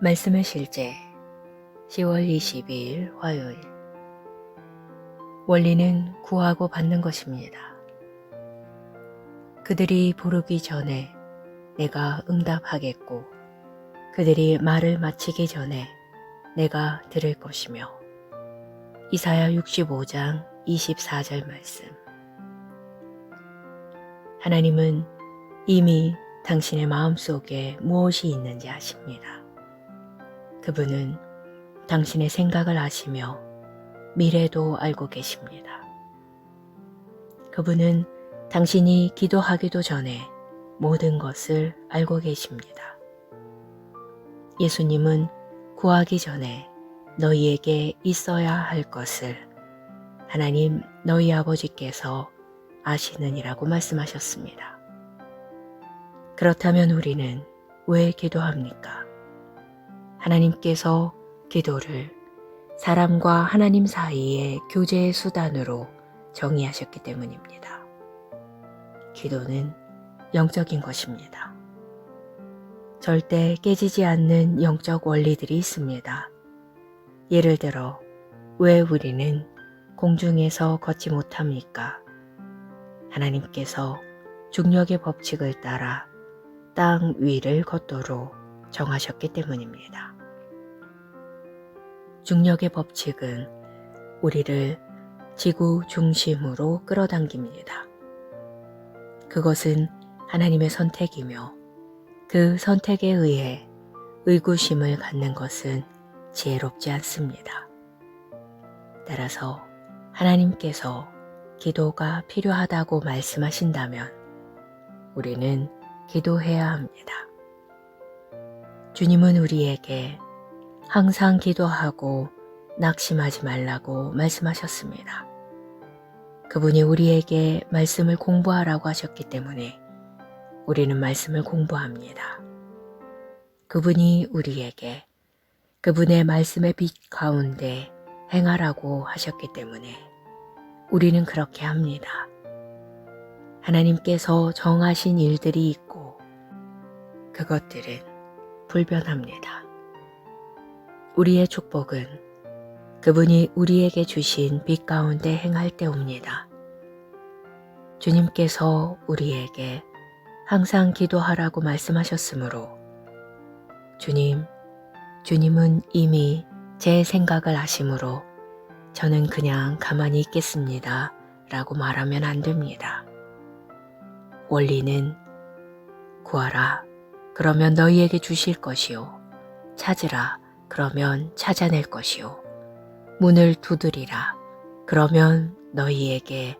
말씀의 실제 10월 22일 화요일. 원리는 구하고 받는 것입니다. 그들이 부르기 전에 내가 응답하겠고 그들이 말을 마치기 전에 내가 들을 것이며. 이사야 65장 24절 말씀. 하나님은 이미 당신의 마음속에 무엇이 있는지 아십니다. 그분은 당신의 생각을 아시며 미래도 알고 계십니다. 그분은 당신이 기도하기도 전에 모든 것을 알고 계십니다. 예수님은 구하기 전에 너희에게 있어야 할 것을 하나님 너희 아버지께서 아시느니라고 말씀하셨습니다. 그렇다면 우리는 왜 기도합니까? 하나님께서 기도를 사람과 하나님 사이의 교제의 수단으로 정의하셨기 때문입니다. 기도는 영적인 것입니다. 절대 깨지지 않는 영적 원리들이 있습니다. 예를 들어 왜 우리는 공중에서 걷지 못합니까? 하나님께서 중력의 법칙을 따라 땅 위를 걷도록 정하셨기 때문입니다. 중력의 법칙은 우리를 지구 중심으로 끌어당깁니다. 그것은 하나님의 선택이며 그 선택에 의해 의구심을 갖는 것은 지혜롭지 않습니다. 따라서 하나님께서 기도가 필요하다고 말씀하신다면 우리는 기도해야 합니다. 주님은 우리에게 항상 기도하고 낙심하지 말라고 말씀하셨습니다. 그분이 우리에게 말씀을 공부하라고 하셨기 때문에 우리는 말씀을 공부합니다. 그분이 우리에게 그분의 말씀의 빛 가운데 행하라고 하셨기 때문에 우리는 그렇게 합니다. 하나님께서 정하신 일들이 있고 그것들은 불변합니다. 우리의 축복은 그분이 우리에게 주신 빛 가운데 행할 때 옵니다. 주님께서 우리에게 항상 기도하라고 말씀하셨으므로 주님은 이미 제 생각을 아심으로 저는 그냥 가만히 있겠습니다 라고 말하면 안 됩니다. 원리는 구하라 그러면 너희에게 주실 것이요 찾으라 그러면 찾아낼 것이요 문을 두드리라 그러면 너희에게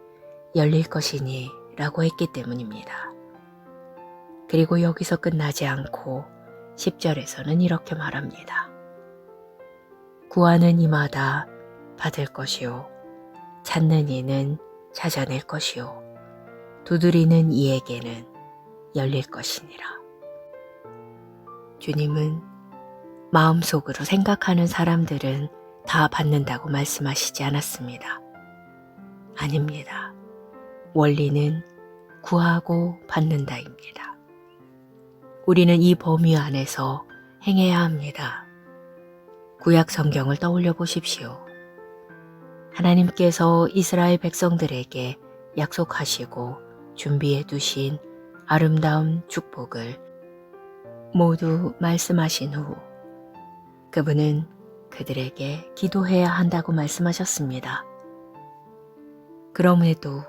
열릴 것이니 라고 했기 때문입니다. 그리고 여기서 끝나지 않고 10절에서는 이렇게 말합니다. 구하는 이마다 받을 것이요 찾는 이는 찾아낼 것이요 두드리는 이에게는 열릴 것이니라. 주님은 마음속으로 생각하는 사람들은 다 받는다고 말씀하시지 않았습니다. 아닙니다. 원리는 구하고 받는다입니다. 우리는 이 범위 안에서 행해야 합니다. 구약 성경을 떠올려 보십시오. 하나님께서 이스라엘 백성들에게 약속하시고 준비해 두신 아름다운 축복을 모두 말씀하신 후 그분은 그들에게 기도해야 한다고 말씀하셨습니다. 그럼에도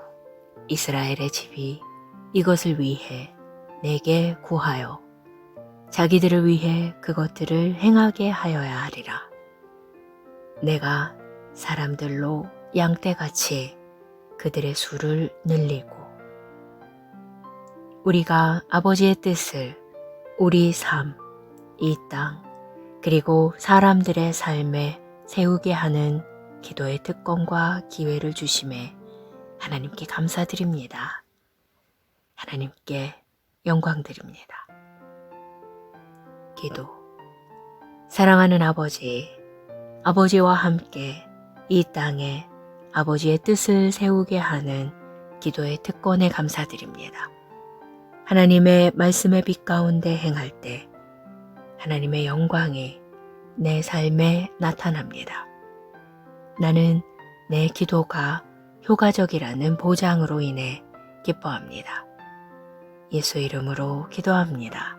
이스라엘의 집이 이것을 위해 내게 구하여 자기들을 위해 그것들을 행하게 하여야 하리라. 내가 사람들로 양떼같이 그들의 수를 늘리고 우리가 아버지의 뜻을 우리 삶, 이 땅, 그리고 사람들의 삶에 세우게 하는 기도의 특권과 기회를 주심에 하나님께 감사드립니다. 하나님께 영광드립니다. 기도. 사랑하는 아버지, 아버지와 함께 이 땅에 아버지의 뜻을 세우게 하는 기도의 특권에 감사드립니다. 하나님의 말씀의 빛 가운데 행할 때 하나님의 영광이 내 삶에 나타납니다. 나는 내 기도가 효과적이라는 보장으로 인해 기뻐합니다. 예수 이름으로 기도합니다.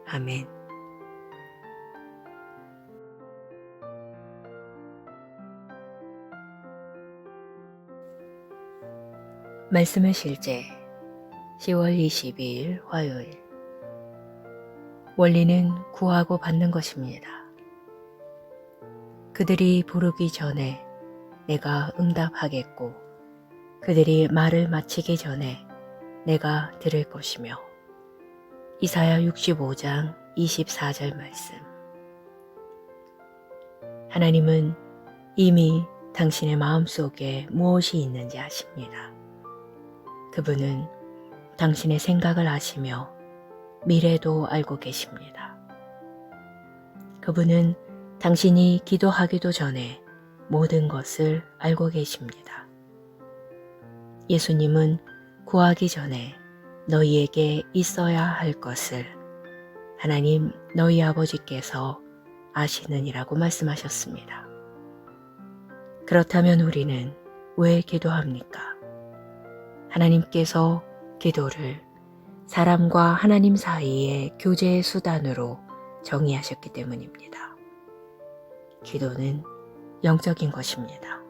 아멘. 말씀의 실제 10월 22일 화요일. 원리는 구하고 받는 것입니다. 그들이 부르기 전에 내가 응답하겠고 그들이 말을 마치기 전에 내가 들을 것이며. 이사야 65장 24절 말씀. 하나님은 이미 당신의 마음속에 무엇이 있는지 아십니다. 그분은 당신의 생각을 아시며 미래도 알고 계십니다. 그분은 당신이 기도하기도 전에 모든 것을 알고 계십니다. 예수님은 구하기 전에 너희에게 있어야 할 것을 하나님 너희 아버지께서 아시느니라고 말씀하셨습니다. 그렇다면 우리는 왜 기도합니까? 하나님께서 기도를 사람과 하나님 사이의 교제의 수단으로 정의하셨기 때문입니다. 기도는 영적인 것입니다.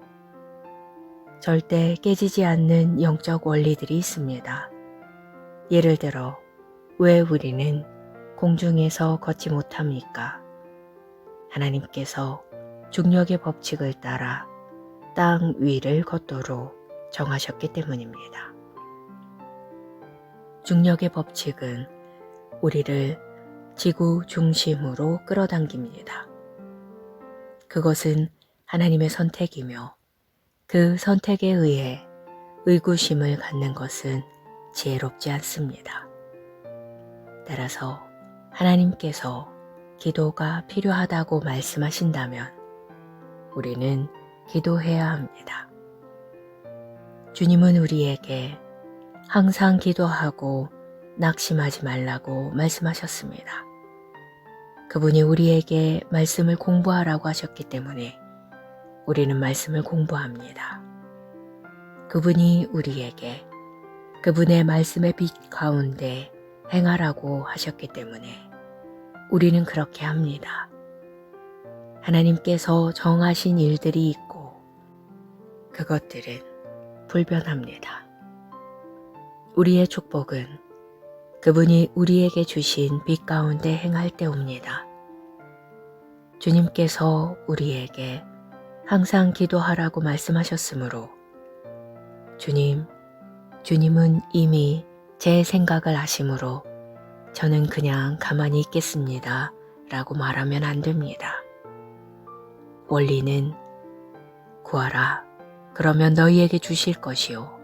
절대 깨지지 않는 영적 원리들이 있습니다. 예를 들어, 왜 우리는 공중에서 걷지 못합니까? 하나님께서 중력의 법칙을 따라 땅 위를 걷도록 정하셨기 때문입니다. 중력의 법칙은 우리를 지구 중심으로 끌어당깁니다. 그것은 하나님의 선택이며 그 선택에 의해 의구심을 갖는 것은 지혜롭지 않습니다. 따라서 하나님께서 기도가 필요하다고 말씀하신다면 우리는 기도해야 합니다. 주님은 우리에게 항상 기도하고 낙심하지 말라고 말씀하셨습니다. 그분이 우리에게 말씀을 공부하라고 하셨기 때문에 우리는 말씀을 공부합니다. 그분이 우리에게 그분의 말씀의 빛 가운데 행하라고 하셨기 때문에 우리는 그렇게 합니다. 하나님께서 정하신 일들이 있고 그것들은 불변합니다. 우리의 축복은 그분이 우리에게 주신 빛 가운데 행할 때 옵니다. 주님께서 우리에게 항상 기도하라고 말씀하셨으므로 주님은 이미 제 생각을 아심으로 저는 그냥 가만히 있겠습니다 라고 말하면 안 됩니다. 원리는 구하라 그러면 너희에게 주실 것이요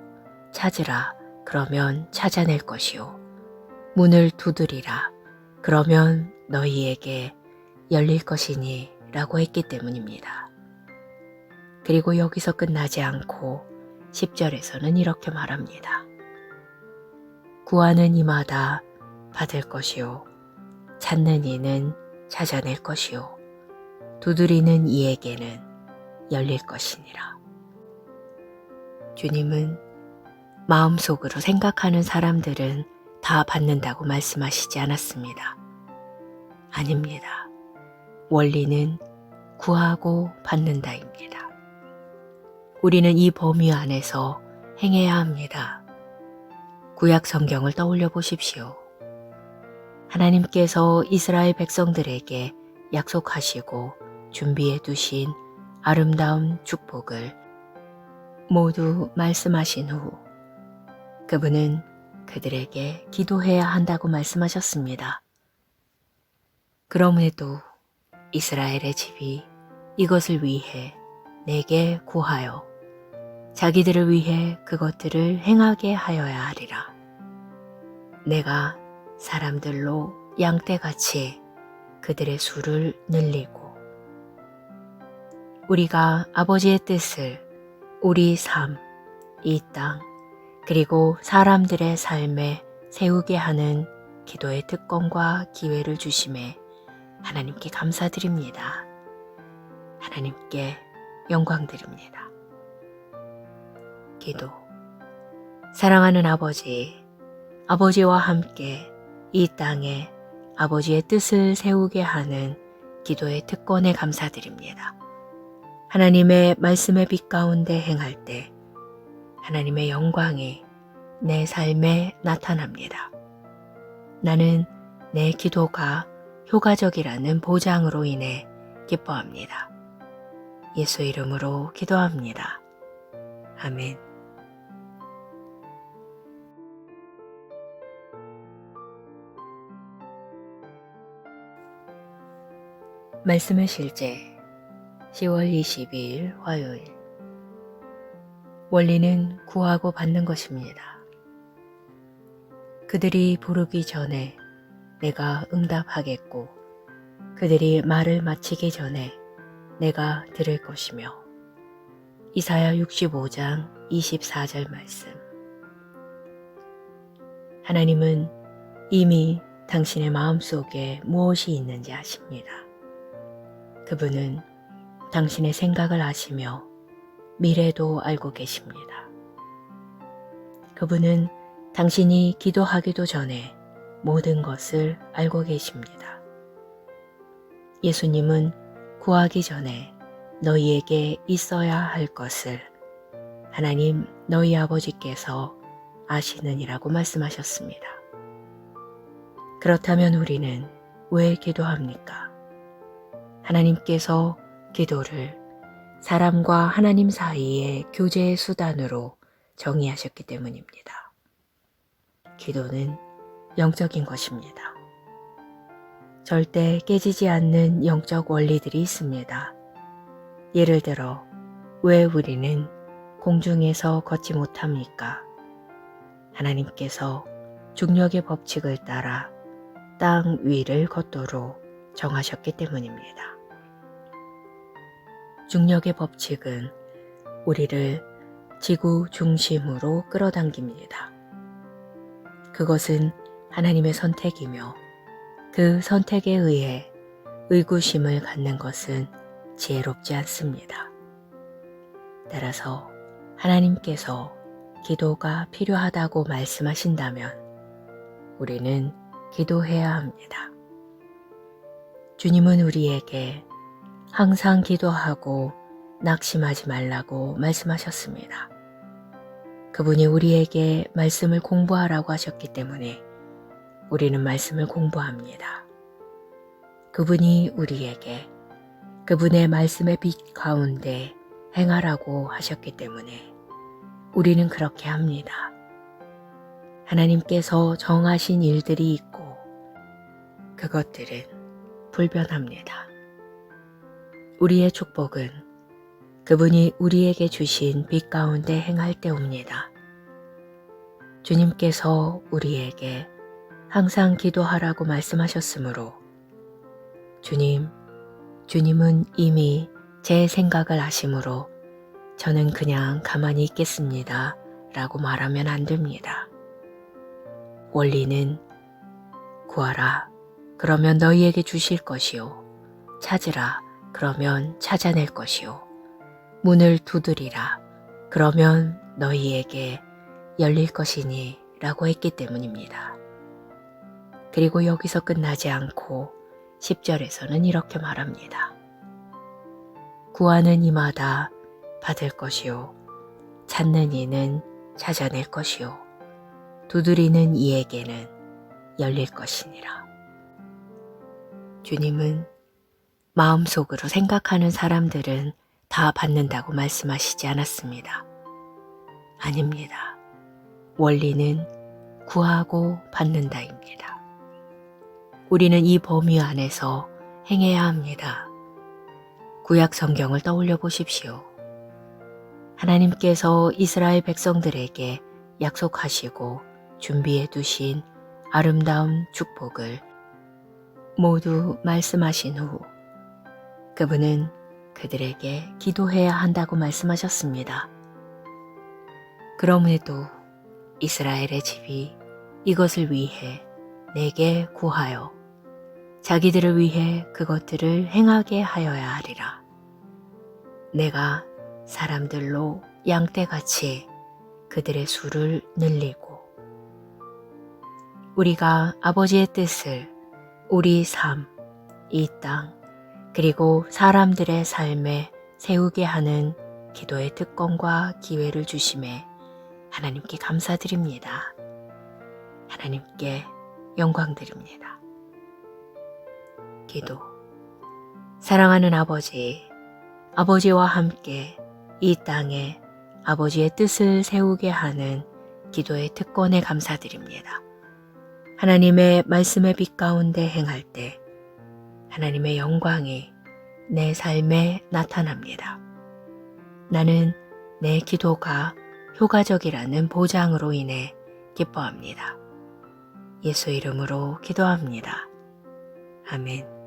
찾으라 그러면 찾아낼 것이요 문을 두드리라 그러면 너희에게 열릴 것이니 라고 했기 때문입니다. 그리고 여기서 끝나지 않고 10절에서는 이렇게 말합니다. 구하는 이마다 받을 것이요 찾는 이는 찾아낼 것이요 두드리는 이에게는 열릴 것이니라. 주님은 마음속으로 생각하는 사람들은 다 받는다고 말씀하시지 않았습니다. 아닙니다. 원리는 구하고 받는다입니다. 우리는 이 범위 안에서 행해야 합니다. 구약 성경을 떠올려 보십시오. 하나님께서 이스라엘 백성들에게 약속하시고 준비해 두신 아름다운 축복을 모두 말씀하신 후 그분은 그들에게 기도해야 한다고 말씀하셨습니다. 그럼에도 이스라엘의 집이 이것을 위해 내게 구하여 자기들을 위해 그것들을 행하게 하여야 하리라. 내가 사람들로 양떼같이 그들의 수를 늘리고 우리가 아버지의 뜻을 우리 삶, 이 땅, 그리고 사람들의 삶에 세우게 하는 기도의 특권과 기회를 주심에 하나님께 감사드립니다. 하나님께 영광 드립니다. 기도. 사랑하는 아버지, 아버지와 함께 이 땅에 아버지의 뜻을 세우게 하는 기도의 특권에 감사드립니다. 하나님의 말씀의 빛 가운데 행할 때 하나님의 영광이 내 삶에 나타납니다. 나는 내 기도가 효과적이라는 보장으로 인해 기뻐합니다. 예수 이름으로 기도합니다. 아멘. 말씀의 실제 10월 22일 화요일. 원리는 구하고 받는 것입니다. 그들이 부르기 전에 내가 응답하겠고 그들이 말을 마치기 전에 내가 들을 것이며. 이사야 65장 24절 말씀. 하나님은 이미 당신의 마음속에 무엇이 있는지 아십니다. 그분은 당신의 생각을 아시며 미래도 알고 계십니다. 그분은 당신이 기도하기도 전에 모든 것을 알고 계십니다. 예수님은 구하기 전에 너희에게 있어야 할 것을 하나님 너희 아버지께서 아시느니라고 말씀하셨습니다. 그렇다면 우리는 왜 기도합니까? 하나님께서 기도를 사람과 하나님 사이의 교제의 수단으로 정의하셨기 때문입니다. 기도는 영적인 것입니다. 절대 깨지지 않는 영적 원리들이 있습니다. 예를 들어, 왜 우리는 공중에서 걷지 못합니까? 하나님께서 중력의 법칙을 따라 땅 위를 걷도록 정하셨기 때문입니다. 중력의 법칙은 우리를 지구 중심으로 끌어당깁니다. 그것은 하나님의 선택이며 그 선택에 의해 의구심을 갖는 것은 지혜롭지 않습니다. 따라서 하나님께서 기도가 필요하다고 말씀하신다면 우리는 기도해야 합니다. 주님은 우리에게 항상 기도하고 낙심하지 말라고 말씀하셨습니다. 그분이 우리에게 말씀을 공부하라고 하셨기 때문에 우리는 말씀을 공부합니다. 그분이 우리에게 그분의 말씀의 빛 가운데 행하라고 하셨기 때문에 우리는 그렇게 합니다. 하나님께서 정하신 일들이 있고 그것들은 불변합니다. 우리의 축복은 그분이 우리에게 주신 빛 가운데 행할 때 옵니다. 주님께서 우리에게 항상 기도하라고 말씀하셨으므로 주님은 이미 제 생각을 아심으로 저는 그냥 가만히 있겠습니다 라고 말하면 안 됩니다. 원리는 구하라 그러면 너희에게 주실 것이요 찾으라 그러면 찾아낼 것이요 문을 두드리라 그러면 너희에게 열릴 것이니 라고 했기 때문입니다. 그리고 여기서 끝나지 않고 10절에서는 이렇게 말합니다. 구하는 이마다 받을 것이요 찾는 이는 찾아낼 것이요 두드리는 이에게는 열릴 것이니라. 주님은 마음속으로 생각하는 사람들은 다 받는다고 말씀하시지 않았습니다. 아닙니다. 원리는 구하고 받는다입니다. 우리는 이 범위 안에서 행해야 합니다. 구약 성경을 떠올려 보십시오. 하나님께서 이스라엘 백성들에게 약속하시고 준비해 두신 아름다운 축복을 모두 말씀하신 후 그분은 그들에게 기도해야 한다고 말씀하셨습니다. 그럼에도 이스라엘의 집이 이것을 위해 내게 구하여 자기들을 위해 그것들을 행하게 하여야 하리라. 내가 사람들로 양떼같이 그들의 수를 늘리고 우리가 아버지의 뜻을 우리 삶, 이 땅, 그리고 사람들의 삶에 세우게 하는 기도의 특권과 기회를 주심에 하나님께 감사드립니다. 하나님께 영광드립니다. 기도. 사랑하는 아버지, 아버지와 함께 이 땅에 아버지의 뜻을 세우게 하는 기도의 특권에 감사드립니다. 하나님의 말씀의 빛 가운데 행할 때 하나님의 영광이 내 삶에 나타납니다. 나는 내 기도가 효과적이라는 보장으로 인해 기뻐합니다. 예수 이름으로 기도합니다. 아멘.